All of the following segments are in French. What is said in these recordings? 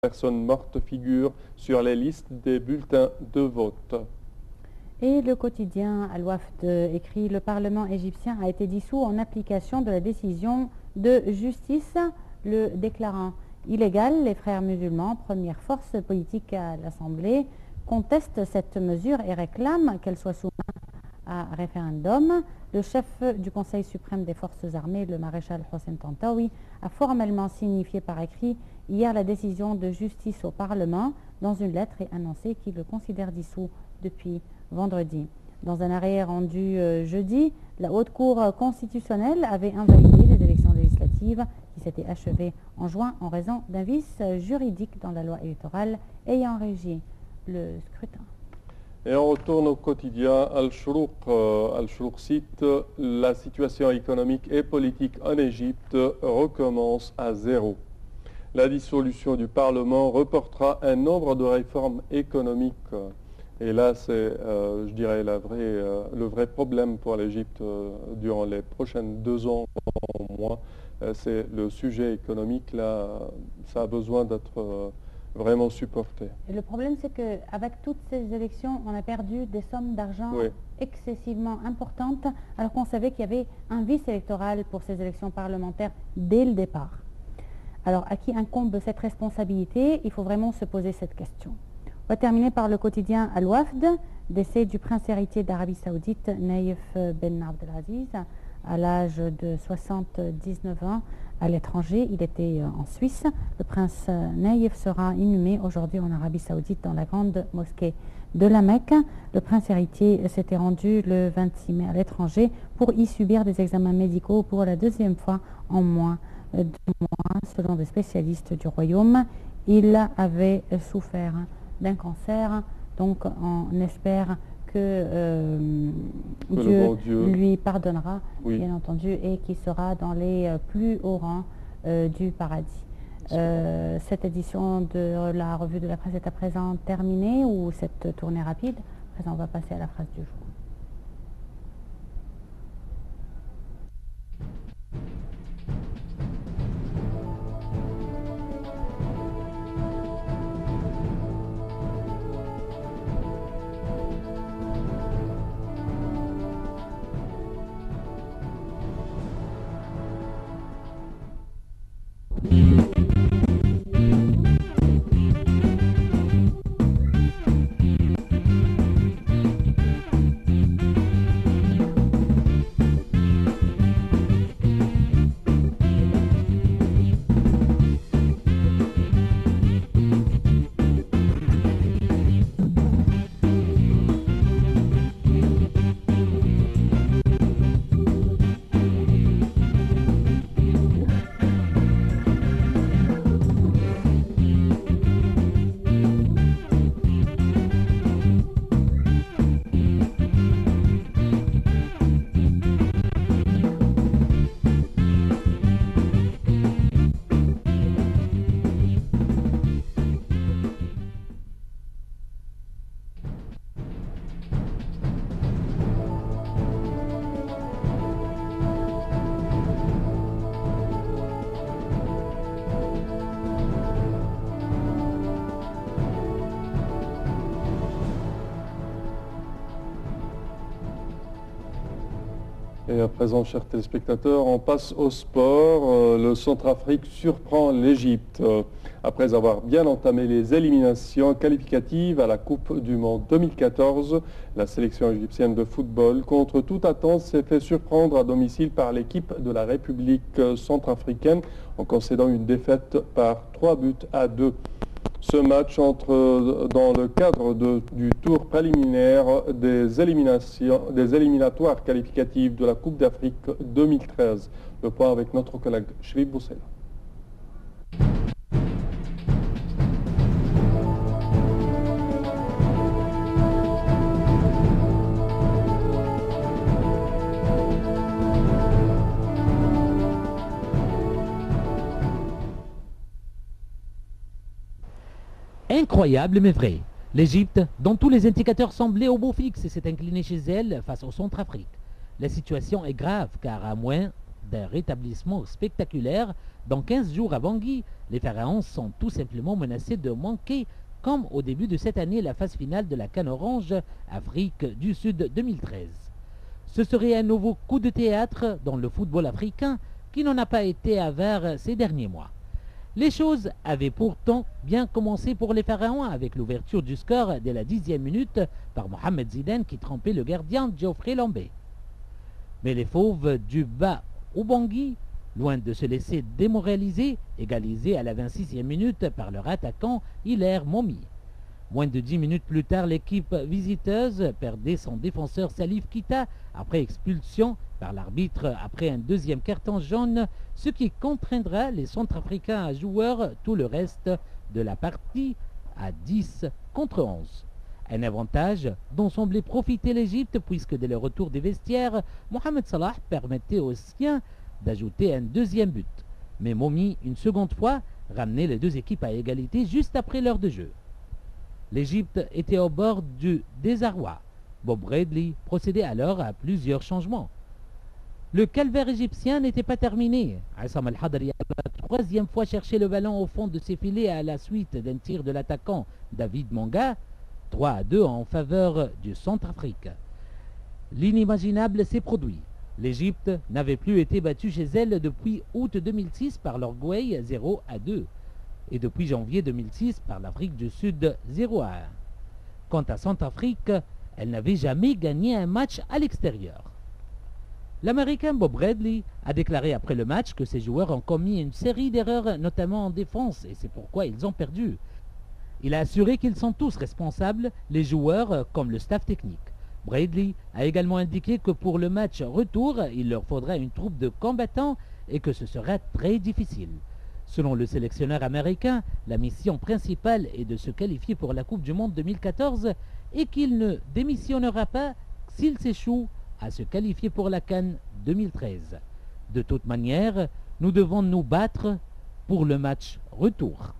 personnes mortes figurent sur les listes des bulletins de vote. Et le quotidien Al-Wafd écrit « Le Parlement égyptien a été dissous en application de la décision de justice, le déclarant illégal. Les frères musulmans, première force politique à l'Assemblée, contestent cette mesure et réclament qu'elle soit soumise à référendum. Le chef du Conseil suprême des forces armées, le maréchal Hossein Tantawi, a formellement signifié par écrit hier la décision de justice au Parlement dans une lettre et annoncé qu'il le considère dissous depuis vendredi. Dans un arrêt rendu jeudi, la Haute Cour constitutionnelle avait invalidé les élections législatives qui s'étaient achevées en juin en raison d'un vice juridique dans la loi électorale ayant régi le scrutin. Et on retourne au quotidien Al-Shrouq. Al-Shrouq cite « La situation économique et politique en Égypte recommence à zéro. La dissolution du Parlement reportera un nombre de réformes économiques. » Et là, c'est, je dirais, le vrai problème pour l'Égypte durant les prochaines 2 ans au moins. C'est le sujet économique. Là, ça a besoin d'être vraiment supporté. Et le problème, c'est qu'avec toutes ces élections, on a perdu des sommes d'argent excessivement importantes, alors qu'on savait qu'il y avait un vice électoral pour ces élections parlementaires dès le départ. Alors, à qui incombe cette responsabilité? Il faut vraiment se poser cette question. On va terminer par le quotidien Al-Wafd, décès du prince héritier d'Arabie Saoudite, Naïf Ben Abdelaziz, à l'âge de 79 ans à l'étranger. Il était en Suisse. Le prince Naïf sera inhumé aujourd'hui en Arabie Saoudite dans la grande mosquée de la Mecque. Le prince héritier s'était rendu le 26 mai à l'étranger pour y subir des examens médicaux pour la 2e fois en moins de mois, selon des spécialistes du royaume. Il avait souffert d'un cancer, donc on espère que Dieu lui pardonnera, bien entendu, et qu'il sera dans les plus hauts rangs du paradis. Cette édition de la revue de la presse est à présent terminée, ou cette tournée rapide. À présent, on va passer à la phrase du jour. Et à présent, chers téléspectateurs, on passe au sport. Le Centrafrique surprend l'Égypte. Après avoir bien entamé les éliminations qualificatives à la Coupe du Monde 2014, la sélection égyptienne de football, contre toute attente, s'est fait surprendre à domicile par l'équipe de la République centrafricaine en concédant une défaite par 3-2. Ce match entre dans le cadre du tour préliminaire des éliminatoires qualificatives de la Coupe d'Afrique 2013. Le point avec notre collègue Chérif Boussela. Incroyable mais vrai. L'Égypte, dont tous les indicateurs semblaient au beau fixe, s'est inclinée chez elle face au Centrafrique. La situation est grave car à moins d'un rétablissement spectaculaire. Dans 15 jours à Bangui, les Pharaons sont tout simplement menacés de manquer, comme au début de cette année, la phase finale de la CAN Orange Afrique du Sud 2013. Ce serait un nouveau coup de théâtre dans le football africain qui n'en a pas été avare ces derniers mois. Les choses avaient pourtant bien commencé pour les Pharaons avec l'ouverture du score dès la 10e minute par Mohamed Zidane qui trempait le gardien Geoffrey Lambé. Mais les fauves du bas Ubangui, loin de se laisser démoraliser, égalisés à la 26e minute par leur attaquant Hilaire Momi. Moins de 10 minutes plus tard, l'équipe visiteuse perdait son défenseur Salif Keita après expulsion par l'arbitre après un deuxième carton jaune, ce qui contraindra les Centrafricains à jouer tout le reste de la partie à 10 contre 11. Un avantage dont semblait profiter l'Égypte puisque dès le retour des vestiaires, Mohamed Salah permettait aux siens d'ajouter un deuxième but. Mais Momi, une seconde fois, ramenait les deux équipes à égalité juste après l'heure de jeu. L'Égypte était au bord du désarroi. Bob Bradley procédait alors à plusieurs changements. Le calvaire égyptien n'était pas terminé. Assam Al-Hadri a la troisième fois cherché le ballon au fond de ses filets à la suite d'un tir de l'attaquant David Manga, 3-2 en faveur du Centrafrique. L'inimaginable s'est produit. L'Égypte n'avait plus été battue chez elle depuis août 2006 par l'Uruguay 0-2 et depuis janvier 2006 par l'Afrique du Sud 0-1. Quant à Centrafrique, elle n'avait jamais gagné un match à l'extérieur. L'Américain Bob Bradley a déclaré après le match que ses joueurs ont commis une série d'erreurs, notamment en défense, et c'est pourquoi ils ont perdu. Il a assuré qu'ils sont tous responsables, les joueurs comme le staff technique. Bradley a également indiqué que pour le match retour, il leur faudra une troupe de combattants et que ce sera très difficile. Selon le sélectionneur américain, la mission principale est de se qualifier pour la Coupe du Monde 2014 et qu'il ne démissionnera pas s'il s'échoue à se qualifier pour la CAN 2013. De toute manière, nous devons nous battre pour le match retour.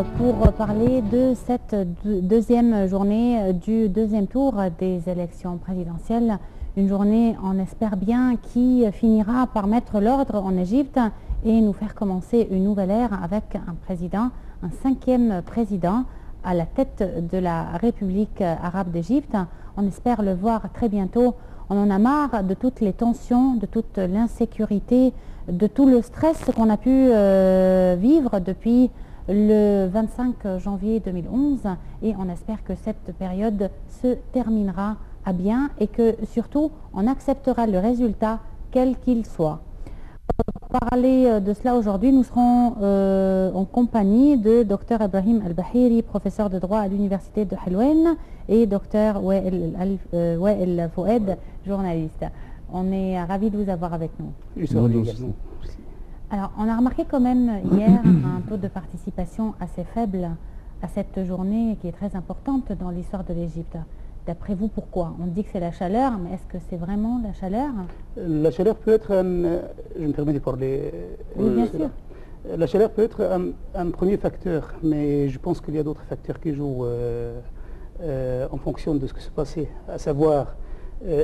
pour parler de cette deuxième journée du deuxième tour des élections présidentielles. Une journée, on espère bien, qui finira par mettre l'ordre en Égypte et nous faire commencer une nouvelle ère avec un président, un cinquième président à la tête de la République arabe d'Égypte. On espère le voir très bientôt. On en a marre de toutes les tensions, de toute l'insécurité, de tout le stress qu'on a pu vivre depuis le 25 janvier 2011 et on espère que cette période se terminera à bien et que surtout on acceptera le résultat quel qu'il soit. Pour parler de cela aujourd'hui, nous serons en compagnie de Dr Ibrahim Al-Bahiri, professeur de droit à l'université de Helwan, et Dr Wael Foued, journaliste. On est ravis de vous avoir avec nous. Alors, on a remarqué quand même hier un taux de participation assez faible à cette journée qui est très importante dans l'histoire de l'Égypte. D'après vous, pourquoi? On dit que c'est la chaleur, mais est-ce que c'est vraiment la chaleur? La chaleur peut être je me permets de parler. Oui, bien sûr. La chaleur peut être un premier facteur, mais je pense qu'il y a d'autres facteurs qui jouent en fonction de ce qui se passait, à savoir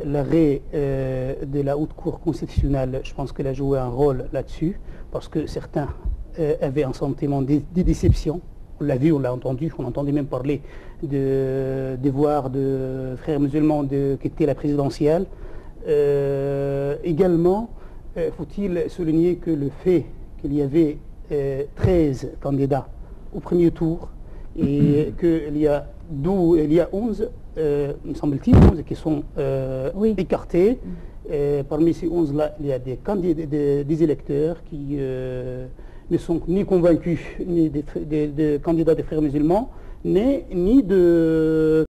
l'arrêt de la Haute Cour constitutionnelle. Je pense qu'elle a joué un rôle là-dessus, parce que certains avaient un sentiment de déception. On l'a vu, on l'a entendu, on entendait même parler de devoir de frères musulmans de quitter la présidentielle. Également, faut-il souligner que le fait qu'il y avait 13 candidats au premier tour et qu'il y a 11, me semble-t-il, 11 qui sont écartés. Parmi ces 11-là, il y a des candidats, des électeurs qui ne sont ni convaincus ni des candidats des frères musulmans, ni de